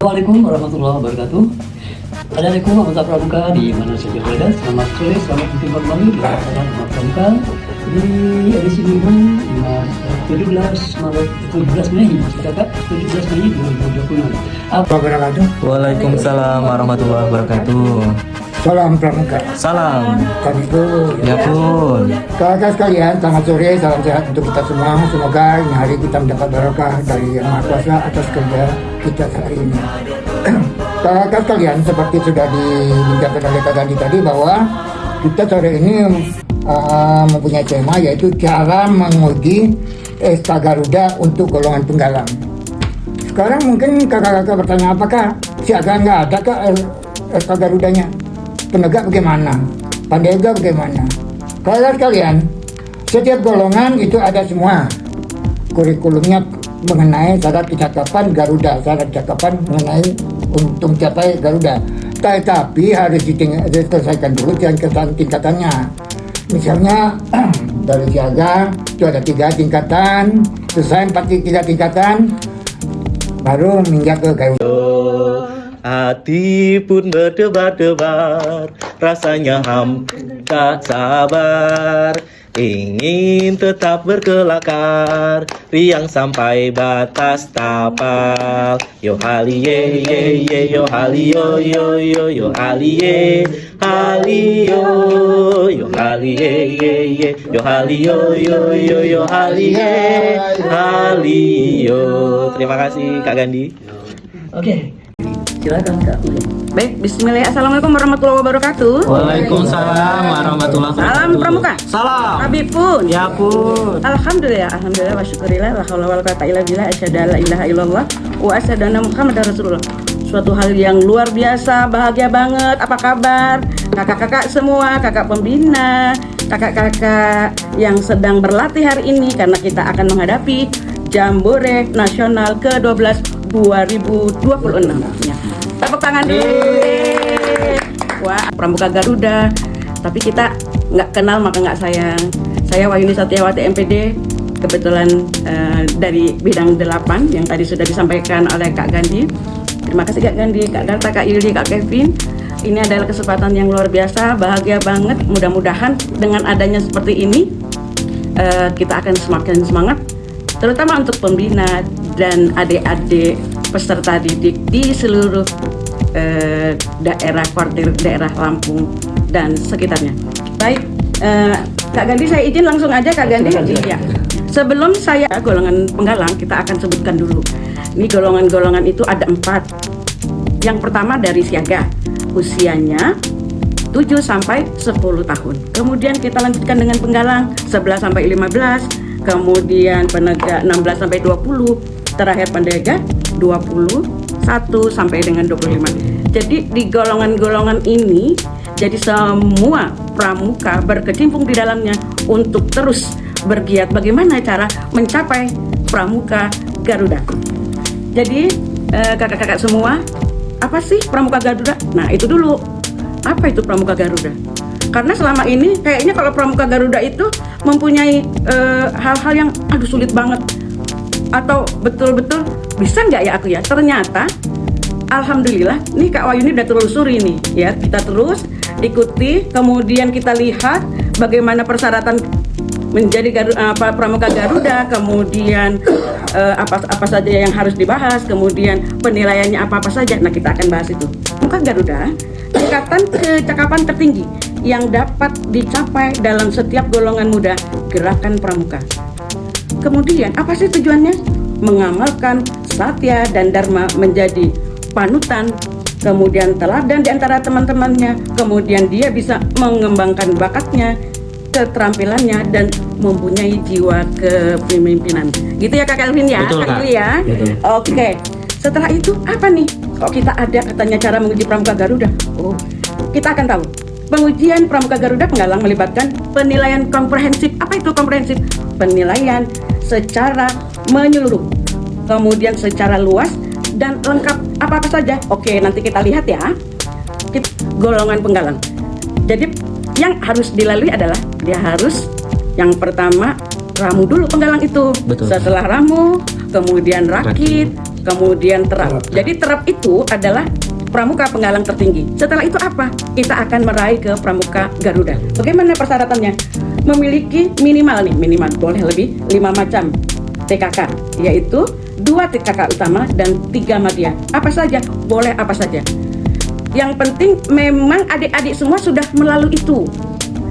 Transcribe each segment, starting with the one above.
Assalamualaikum warahmatullahi wabarakatuh. Assalamualaikum warahmatullahi wabarakatuh. Di mana saja berada, selamat sore, selamat berjumpa kembali di acara Rumah Pramuka di edisi minggu 17 Maret 17 Mei, Kakak 17 Mei 2020. Wabarakatuh. Waalaikumsalam warahmatullahi wabarakatuh. Salam Pramuka. Salam. Kami pun. Ya pun. Kakak sekalian, selamat sore, salam sehat untuk kita semua. Semoga ini hari kita mendapat barokah dari Yang Maha Kuasa atas kerja kita hari ini. Kakak sekalian, seperti sudah dibincangkan oleh Kak Gandhi tadi bahwa kita sore ini mempunyai tema yaitu cara menguji SK Garuda untuk golongan penggalang. Sekarang mungkin kakak-kakak bertanya, apakah siaga nggak ada kak SK Garudanya? Penegak bagaimana? Pandega bagaimana? Kakak sekalian, setiap golongan itu ada semua kurikulumnya mengenai syarat kecakapan Garuda, syarat kecakapan mengenai untuk mencapai Garuda. Tetapi harus diselesaikan dulu tingkatannya. Misalnya dari siaga itu ada 3 tingkatan, selesai 3 tingkatan, baru menginjak ke Garuda. Hati pun berdebar-debar, rasanya tak sabar, ingin tetap berkelakar, riang sampai batas tapal. Yo hali ye ye ye, yo hali yo yo yo, yo hali ye hali yo, yo hali ye ye ye, yo hali yo yo yo, yo hali ye hali yo. Terima kasih Kak Gandhi. Oke, silakan Kak. Baik, bismillah. Assalamualaikum warahmatullahi wabarakatuh. Waalaikumsalam warahmatullahi wabarakatuh. Salam Pramuka. Salam. Habib pun. Ya pun. Alhamdulillah wa syukurillah, la haula wala quwata illa billah, asyhadu an la ilaha illallah wa asyhadu anna muhammadar rasulullah. Suatu hal yang luar biasa, bahagia banget. Apa kabar? Kakak-kakak semua, kakak pembina, kakak-kakak yang sedang berlatih hari ini karena kita akan menghadapi Jambore Nasional ke-12 2026. Ya. Tepuk tangan dulu. Wah, Pramuka Garuda. Tapi kita nggak kenal maka nggak sayang. Saya Wahyuni Satyawati MPD, kebetulan dari bidang 8 yang tadi sudah disampaikan oleh Kak Gandhi. Terima kasih Kak Gandhi, Kak Garta, Kak Yuli, Kak Kevin. Ini adalah kesempatan yang luar biasa, bahagia banget. Mudah-mudahan dengan adanya seperti ini kita akan semakin semangat, terutama untuk pembina dan adik-adik peserta didik di seluruh daerah kuartir daerah Lampung dan sekitarnya. Baik, Kak Gandhi, saya izin langsung aja Kak Gandhi. Ya. Sebelum saya golongan penggalang, kita akan sebutkan dulu. Ini golongan-golongan itu ada 4. Yang pertama dari siaga, usianya 7 sampai 10 tahun. Kemudian kita lanjutkan dengan penggalang 11 sampai 15. Kemudian penegak 16 sampai 20. Terakhir pendega 21 sampai dengan 25. Jadi di golongan-golongan ini, jadi semua pramuka berkecimpung di dalamnya untuk terus bergiat bagaimana cara mencapai Pramuka Garuda. Jadi kakak-kakak semua, apa sih Pramuka Garuda? Nah itu dulu, apa itu Pramuka Garuda? Karena selama ini kayaknya kalau Pramuka Garuda itu mempunyai hal-hal yang sulit banget. Atau betul-betul bisa nggak ya aku ya? Ternyata alhamdulillah nih Kak Wahyuni udah telusuri nih ya, kita terus ikuti, kemudian kita lihat bagaimana persyaratan menjadi Pramuka Garuda, kemudian apa saja yang harus dibahas, kemudian penilaiannya apa saja. Nah kita akan bahas itu. Pramuka Garuda tingkatan kecakapan tertinggi yang dapat dicapai dalam setiap golongan muda gerakan pramuka. Kemudian apa sih tujuannya? Mengamalkan satya dan dharma menjadi panutan, kemudian teladan di antara teman-temannya, kemudian dia bisa mengembangkan bakatnya, keterampilannya, dan mempunyai jiwa kepemimpinan. Gitu ya Kak Kelvin ya? Betul, Kak. Ya? Betul. Oke. Setelah itu apa nih? Kok kita ada katanya cara menguji Pramuka Garuda? Oh, kita akan tahu. Pengujian Pramuka Garuda penggalang melibatkan penilaian komprehensif. Apa itu komprehensif? Penilaian secara menyeluruh, kemudian secara luas dan lengkap apa-apa saja. Oke, nanti kita lihat ya. Golongan penggalang. Jadi yang harus dilalui adalah dia harus yang pertama ramu dulu penggalang itu. Betul. Setelah ramu, kemudian rakit, kemudian terap. Jadi terap itu adalah pramuka penggalang tertinggi. Setelah itu apa? Kita akan meraih ke pramuka Garuda. Bagaimana persyaratannya? Memiliki minimal boleh lebih 5 macam TKK, yaitu 2 TKK utama dan 3 madya. Apa saja? Boleh apa saja. Yang penting memang adik-adik semua sudah melalui itu.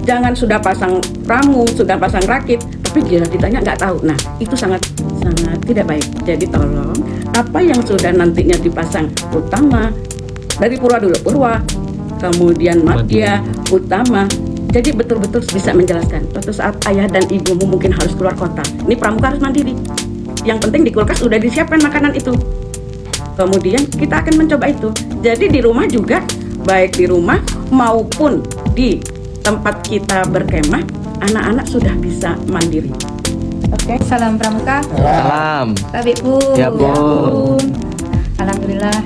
Jangan sudah pasang pramu, sudah pasang rakit, tapi dia ditanya nggak tahu. Nah, itu sangat tidak baik. Jadi tolong, apa yang sudah nantinya dipasang utama, dari purwa dulu, purwa, kemudian madya, utama. Jadi betul-betul bisa menjelaskan. Suatu saat ayah dan ibumu mungkin harus keluar kota. Ini pramuka harus mandiri. Yang penting di kulkas sudah disiapkan makanan itu. Kemudian kita akan mencoba itu. Jadi di rumah juga, baik di rumah maupun di tempat kita berkemah, anak-anak sudah bisa mandiri. Oke. Salam pramuka. Salam. Baik Bu. Ya, Bu. Alhamdulillah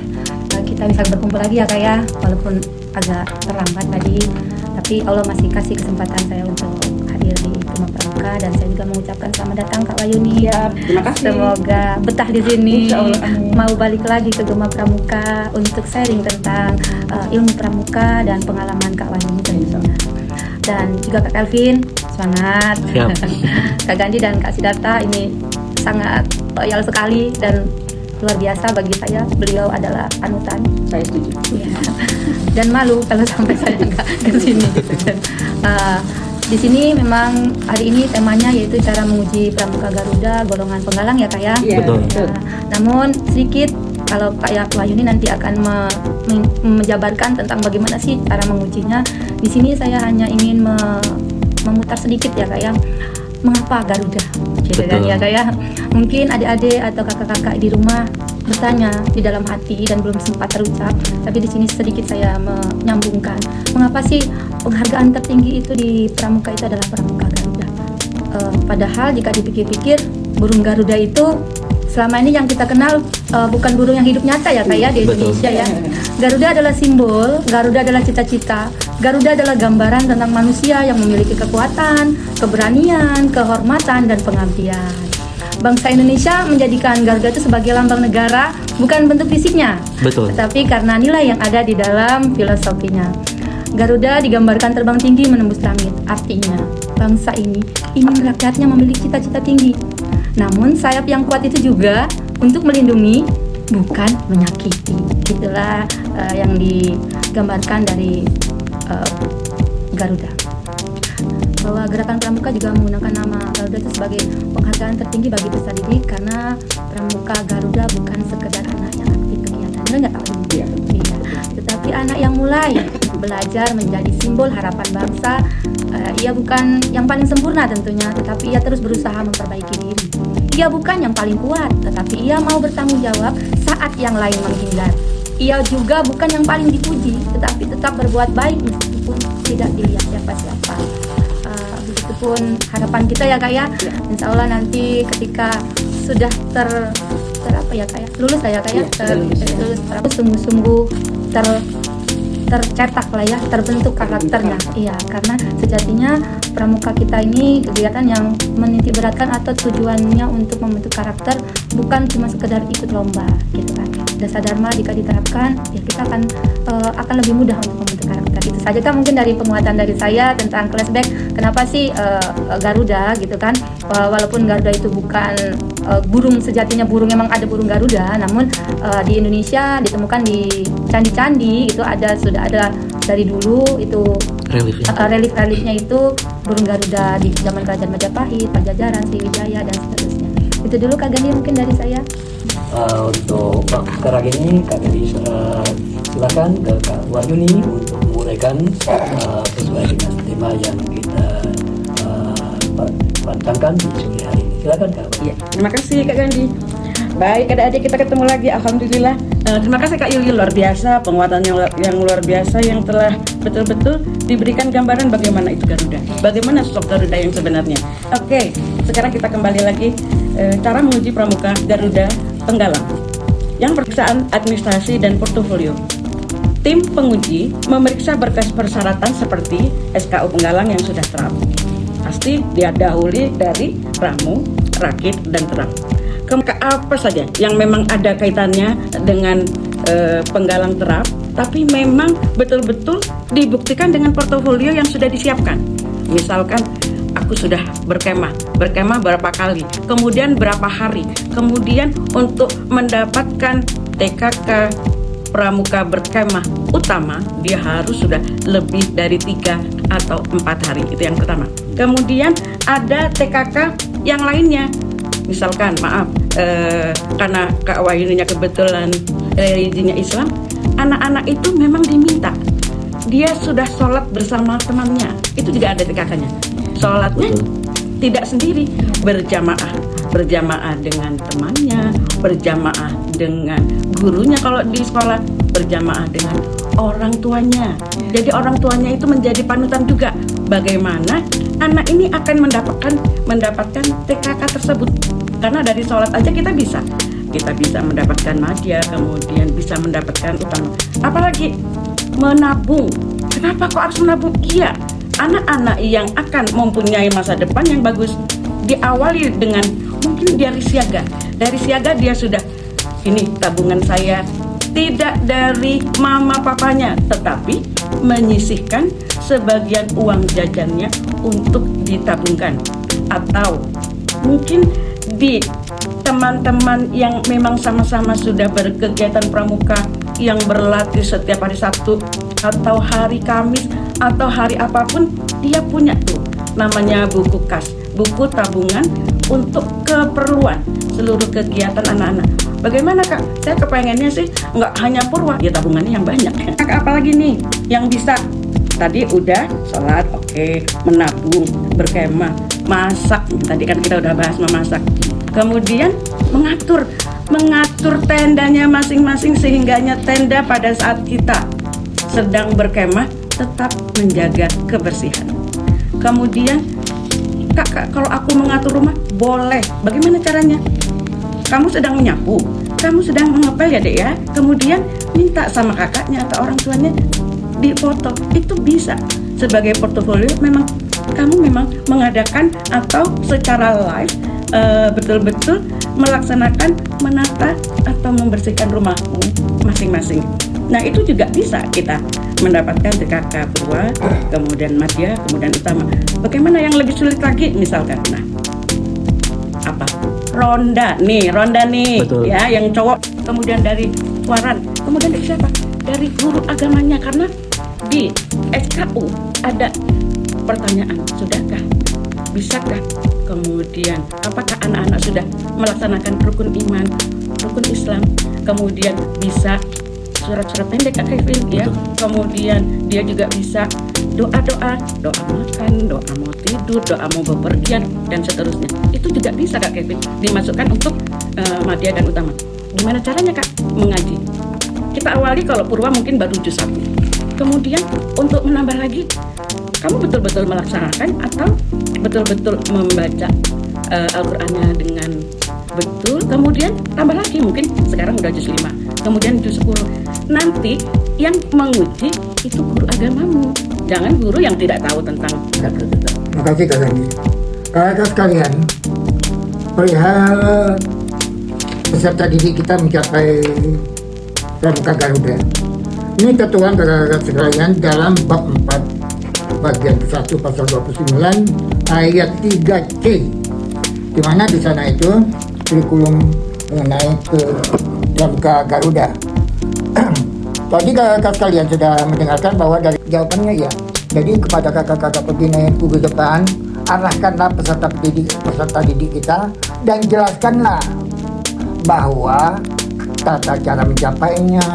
kita bisa berkumpul lagi ya Kak ya, walaupun agak terlambat tadi, tapi Allah masih kasih kesempatan saya untuk hadir di Gema Pramuka, dan saya juga mengucapkan selamat datang Kak Wayuni. Ya, terima kasih. Semoga betah di sini. Insyaallah, amin. Mau balik lagi ke Gema Pramuka untuk sharing tentang ilmu pramuka dan pengalaman Kak Wayuni tentunya. Dan juga Kak Kelvin, semangat. Siap. Kak Gandhi dan Kak Siddhartha ini sangat loyal sekali dan luar biasa bagi saya. Beliau adalah panutan. Saya setuju. Ya. Dan malu kalau sampai saya nggak ke sini gitu. Dan, di sini memang hari ini temanya yaitu cara menguji pramuka Garuda golongan penggalang ya Kak ya. Iya, Betul. betul. Namun sedikit kalau Kak Wayuni nanti akan menjabarkan tentang bagaimana sih cara mengujinya. Di sini saya hanya ingin memutar sedikit ya Kak ya. Mengapa Garuda? Gitu kan ya Kak ya. Mungkin adik-adik atau kakak-kakak di rumah bertanya di dalam hati dan belum sempat terucap, tapi di sini sedikit saya menyambungkan. Mengapa sih penghargaan tertinggi itu di pramuka itu adalah pramuka Garuda? Padahal jika dipikir-pikir, burung Garuda itu selama ini yang kita kenal bukan burung yang hidup nyata ya Kak ya di Indonesia ya. Garuda adalah simbol, Garuda adalah cita-cita, Garuda adalah gambaran tentang manusia yang memiliki kekuatan, keberanian, kehormatan, dan pengabdian. Bangsa Indonesia menjadikan Garuda itu sebagai lambang negara, bukan bentuk fisiknya, Betul. tetapi karena nilai yang ada di dalam filosofinya. Garuda digambarkan terbang tinggi menembus langit, artinya bangsa ini ingin rakyatnya memiliki cita-cita tinggi. Namun sayap yang kuat itu juga untuk melindungi, bukan menyakiti. Itulah yang digambarkan dari Garuda. Bahwa gerakan pramuka juga menggunakan nama Garuda itu sebagai penghargaan tertinggi bagi peserta didik, karena pramuka Garuda bukan sekedar anak yang aktif kegiatan, benar nggak Pak? Iya. Iya. Tetapi anak yang mulai belajar menjadi simbol harapan bangsa. Ia bukan yang paling sempurna tentunya, tetapi ia terus berusaha memperbaiki diri. Ia bukan yang paling kuat, tetapi ia mau bertanggung jawab saat yang lain menghindar. Ia juga bukan yang paling dipuji, tetapi tetap berbuat baik meskipun tidak dilihat siapa-siapa. Begitupun harapan kita ya Kak ya. Insya Allah nanti ketika sudah lulus lah ya Kak ya, lulus sungguh-sungguh tercetak lah ya, terbentuk karakternya. Iya, karena sejatinya pramuka kita ini kegiatan yang menitik beratkan atau tujuannya untuk membentuk karakter, bukan cuma sekedar ikut lomba gitu kan. Dasar dharma jika diterapkan, ya kita akan lebih mudah untuk membentuk karakter. Itu saja kan mungkin dari penguatan dari saya tentang flashback kenapa sih Garuda gitu kan. Walaupun Garuda itu bukan burung sejatinya, burung emang ada burung Garuda, namun di Indonesia ditemukan di candi-candi itu sudah ada dari dulu itu relief-reliefnya itu burung Garuda di zaman Kerajaan Majapahit, Pajajaran, Sriwijaya dan seterusnya. Itu dulu Kak Gandhi mungkin dari saya. Untuk sekarang ini Kak Gandhi silakan ke Kak Wayuni untuk menguraikan sesuai dengan tema yang kita pantangkan di sore hari ini. Silakan Kak Wayuni. Ya, terima kasih Kak Gandhi. Baik adik-adik, kita ketemu lagi, alhamdulillah. Terima kasih Kak Yuli, luar biasa penguatan yang luar biasa yang telah betul-betul diberikan gambaran bagaimana itu Garuda, bagaimana sosok Garuda yang sebenarnya. Oke, sekarang kita kembali lagi cara menguji pramuka Garuda Penggalang. Yang pemeriksaan administrasi dan portofolio. Tim penguji memeriksa berkas persyaratan seperti SKU penggalang yang sudah terang. Pasti dia dahului dari ramu, rakit, dan terang. Apa saja yang memang ada kaitannya dengan penggalang terap, tapi memang betul-betul dibuktikan dengan portofolio yang sudah disiapkan. Misalkan aku sudah berkemah berapa kali, kemudian berapa hari, kemudian untuk mendapatkan TKK pramuka berkemah utama dia harus sudah lebih dari 3 atau 4 hari. Itu yang pertama. Kemudian ada TKK yang lainnya, misalkan karena Kak Wahyuninya kebetulan religinya Islam, anak-anak itu memang diminta dia sudah sholat bersama temannya, itu juga ada TKK-nya. Sholatnya tidak sendiri, berjamaah dengan temannya, berjamaah dengan gurunya kalau di sekolah, berjamaah dengan orang tuanya. Jadi orang tuanya itu menjadi panutan juga bagaimana anak ini akan mendapatkan TKK tersebut. Karena dari sholat aja kita bisa mendapatkan madya, kemudian bisa mendapatkan utama. Apalagi menabung. Kenapa kok harus menabung? Iya, anak-anak yang akan mempunyai masa depan yang bagus diawali dengan mungkin dari siaga. Dari siaga dia sudah, ini tabungan saya tidak dari mama papanya, tetapi menyisihkan sebagian uang jajannya untuk ditabungkan. Atau mungkin di teman-teman yang memang sama-sama sudah berkegiatan pramuka yang berlatih setiap hari Sabtu atau hari Kamis atau hari apapun, dia punya tuh namanya buku kas, buku tabungan untuk keperluan seluruh kegiatan anak-anak. Bagaimana Kak? Saya kepengennya sih nggak hanya purwa, ya tabungannya yang banyak. Apalagi nih yang bisa? Tadi udah sholat, oke, menabung, berkemah, masak. Tadi kan kita udah bahas memasak. Kemudian mengatur tendanya masing-masing sehingganya tenda pada saat kita sedang berkemah tetap menjaga kebersihan. Kemudian Kak, kalau aku mengatur rumah boleh. Bagaimana caranya? Kamu sedang menyapu, kamu sedang mengepel ya Dek ya. Kemudian minta sama kakaknya atau orang tuanya difoto. Itu bisa sebagai portofolio. Kamu memang mengadakan atau secara live betul-betul melaksanakan menata atau membersihkan rumahmu masing-masing. Nah itu juga bisa kita mendapatkan TKK purwa, kemudian madya, kemudian utama. Bagaimana yang lebih sulit lagi? Misalkan, ronda nih, Betul. ya, yang cowok. Kemudian dari waran, kemudian dari siapa? Dari guru agamanya, karena di SKU ada pertanyaan, sudahkah? Bisakah? Kemudian apakah anak-anak sudah melaksanakan rukun iman, rukun Islam? Kemudian bisa surat-surat pendek Kak Kevin ya. Kemudian dia juga bisa doa makan, doa mau tidur, doa mau bepergian dan seterusnya. Itu juga bisa Kak Kevin dimasukkan untuk madya dan utama. Gimana caranya Kak? Mengaji. Kita awali kalau purwa mungkin baru juz 1. Kemudian untuk menambah lagi, kamu betul-betul melaksanakan atau betul-betul membaca Al-Qur'annya dengan betul. Kemudian tambah lagi, mungkin sekarang udah juz 5, kemudian juz 10. Nanti yang menguji itu guru agamamu, jangan guru yang tidak tahu tentang. Terima kasih Kak Gandhi. Kakak sekalian, perihal peserta didik kita mencapai pramuka Garuda. Ini ketentuan kakak sekalian dalam bab 4 bagian 1 pasal 29 ayat 3C, di mana di sana itu kurikulum mengenai ke pramuka Garuda. Tadi kakak sekalian sudah mendengarkan bahwa dari jawabannya ya. Jadi kepada kakak-kakak pembina yang gugus depan, arahkanlah peserta didik kita dan jelaskanlah bahwa tata cara mencapainya,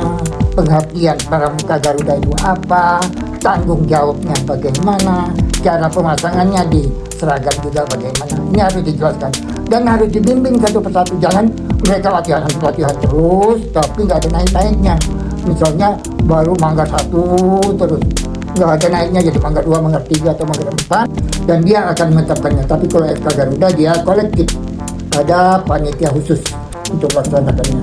pengertian pramuka Garuda itu apa, tanggung jawabnya bagaimana, cara pemasangannya di seragam juga bagaimana. Ini harus dijelaskan dan harus dibimbing satu persatu. Jangan mereka latihan terus tapi nggak ada naik-naiknya. Misalnya baru mangga 1 terus nggak ada naiknya jadi mangga 2, mangga 3 atau mangga 4, dan dia akan menetapkannya. Tapi kalau SK Garuda dia kolektif, ada panitia khusus untuk melaksanakannya.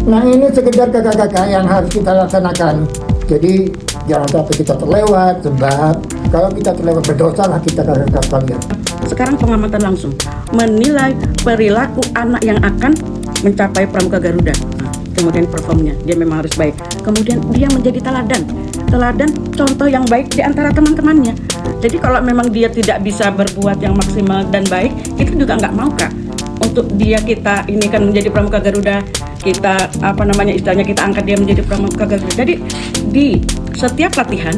Nah ini sekedar kakak-kakak yang harus kita laksanakan. Jadi jangan sampai kita terlewat, sebab Kalau kita terlalu berdosa lah kita kakak sekalian. Sekarang pengamatan langsung menilai perilaku anak yang akan mencapai Pramuka Garuda. Kemudian performnya dia memang harus baik. Kemudian dia menjadi teladan contoh yang baik di antara teman-temannya. Jadi kalau memang dia tidak bisa berbuat yang maksimal dan baik, kita juga nggak mau Kak. Untuk dia kita ini kan menjadi Pramuka Garuda, kita istilahnya kita angkat dia menjadi Pramuka Garuda. Jadi di setiap latihan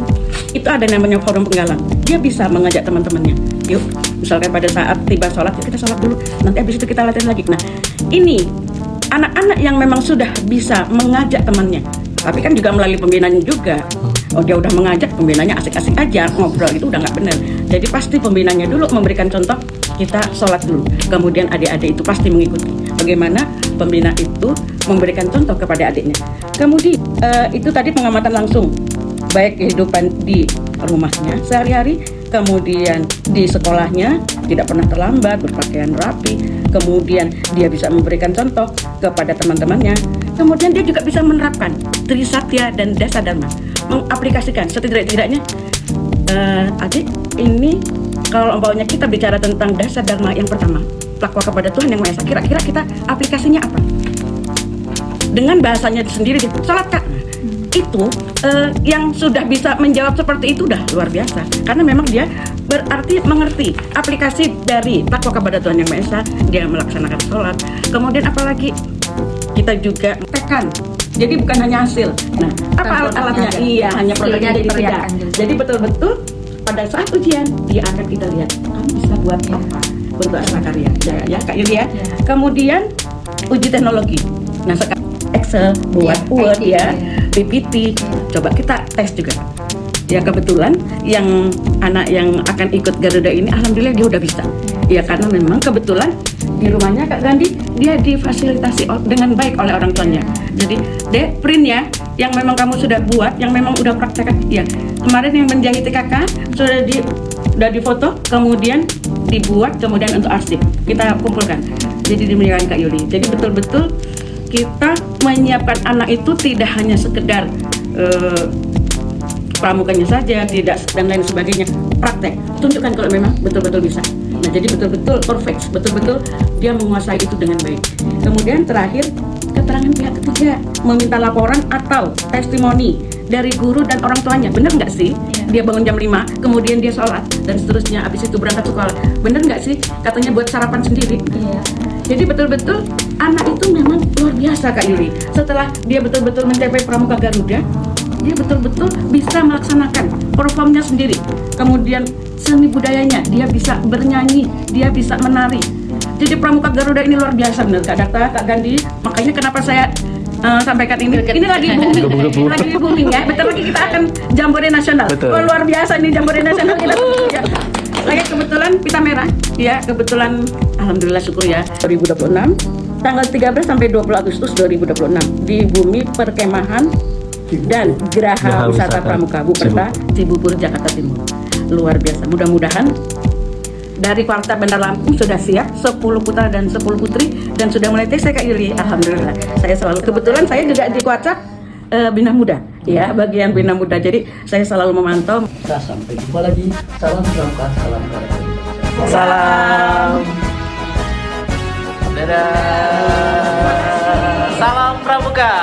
itu ada namanya forum penggalang. Dia bisa mengajak teman-temannya. Yuk, misalkan pada saat tiba sholat, yuk kita sholat dulu. Nanti habis itu kita latihan lagi. Nah, ini anak-anak yang memang sudah bisa mengajak temannya. Tapi kan juga melalui pembinaannya juga. Oh, dia udah mengajak, pembinanya asik-asik aja, ngobrol itu udah nggak benar. Jadi pasti pembinanya dulu memberikan contoh, kita sholat dulu. Kemudian adik-adik itu pasti mengikuti. Bagaimana pembina itu memberikan contoh kepada adiknya. Kemudian itu tadi pengamatan langsung, baik kehidupan di rumahnya sehari-hari, kemudian di sekolahnya tidak pernah terlambat, berpakaian rapi, kemudian dia bisa memberikan contoh kepada teman-temannya, kemudian dia juga bisa menerapkan Trisatya dan Dasa Dharma, mengaplikasikan setidak-tidaknya adik ini kalau umpamanya kita bicara tentang Dasa Dharma yang pertama, takwa kepada Tuhan Yang Maha Esa, kira-kira kita aplikasinya apa? Dengan bahasanya sendiri, sholat Kak. Itu yang sudah bisa menjawab seperti itu udah luar biasa, karena memang dia berarti mengerti aplikasi dari takwa kepada Tuhan Yang Maha Esa, dia melaksanakan sholat. Kemudian apalagi kita juga tekan, jadi bukan hanya hasil. Nah, apa alatnya? Iya, hanya produknya jadi tidak. Jadi betul-betul pada saat ujian dia akan kita lihat kamu bisa buat apa bentuk karya ya Kak Yuli ya. Kemudian uji teknologi. Nah, sekarang Excel buat Word ya, PPT. Coba kita tes juga. Ya kebetulan yang anak yang akan ikut Garuda ini alhamdulillah dia udah bisa. Ya karena memang kebetulan di rumahnya Kak Gandhi dia difasilitasi dengan baik oleh orang tuanya. Jadi Dek, print ya yang memang kamu sudah buat, yang memang udah praktekkan. Ya kemarin yang menjahit kakak sudah difoto, kemudian dibuat, kemudian untuk arsip kita kumpulkan. Jadi dimiliki Kak Yuli. Jadi betul-betul kita menyiapkan anak itu tidak hanya sekedar pramukanya saja, tidak dan lain sebagainya, praktek. Tunjukkan kalau memang betul-betul bisa. Nah, jadi betul-betul perfect, betul-betul dia menguasai itu dengan baik. Kemudian terakhir, keterangan pihak ketiga, meminta laporan atau testimoni dari guru dan orang tuanya. Benar nggak sih? Dia bangun jam 5, kemudian dia sholat dan seterusnya, habis itu berangkat sekolah. Benar nggak sih? Katanya buat sarapan sendiri. Iya. Jadi betul-betul anak itu memang luar biasa Kak Yuli. Setelah dia betul-betul mencapai Pramuka Garuda, dia betul-betul bisa melaksanakan performnya sendiri. Kemudian seni budayanya, dia bisa bernyanyi, dia bisa menari. Jadi Pramuka Garuda ini luar biasa benar Kak Dakta, Kak Gandhi. Makanya kenapa saya sampaikan ini lagi booming, lagi booming ya. Bentar lagi kita akan Jambore Nasional. Oh, luar biasa nih Jambore Nasional kita ya. Lagi kebetulan pita merah, ya kebetulan alhamdulillah syukur ya 2026 tanggal 13 sampai 20 Agustus 2026 di Bumi Perkemahan dan Geraha Wisata Pramuka Buperta Cibubur Jakarta Timur. Luar biasa. Mudah-mudahan dari Kwarta Bandar Lampung sudah siap 10 putra dan 10 putri dan sudah mulai tes Kak Yuli. Alhamdulillah. Saya selalu kebetulan saya juga di WhatsApp Bina Muda ya, bagian Bina Muda. Jadi saya selalu memantau. Kita sampai jumpa lagi. Salam Pramuka, salam Garuda. Salam. Dadah. Salam Pramuka.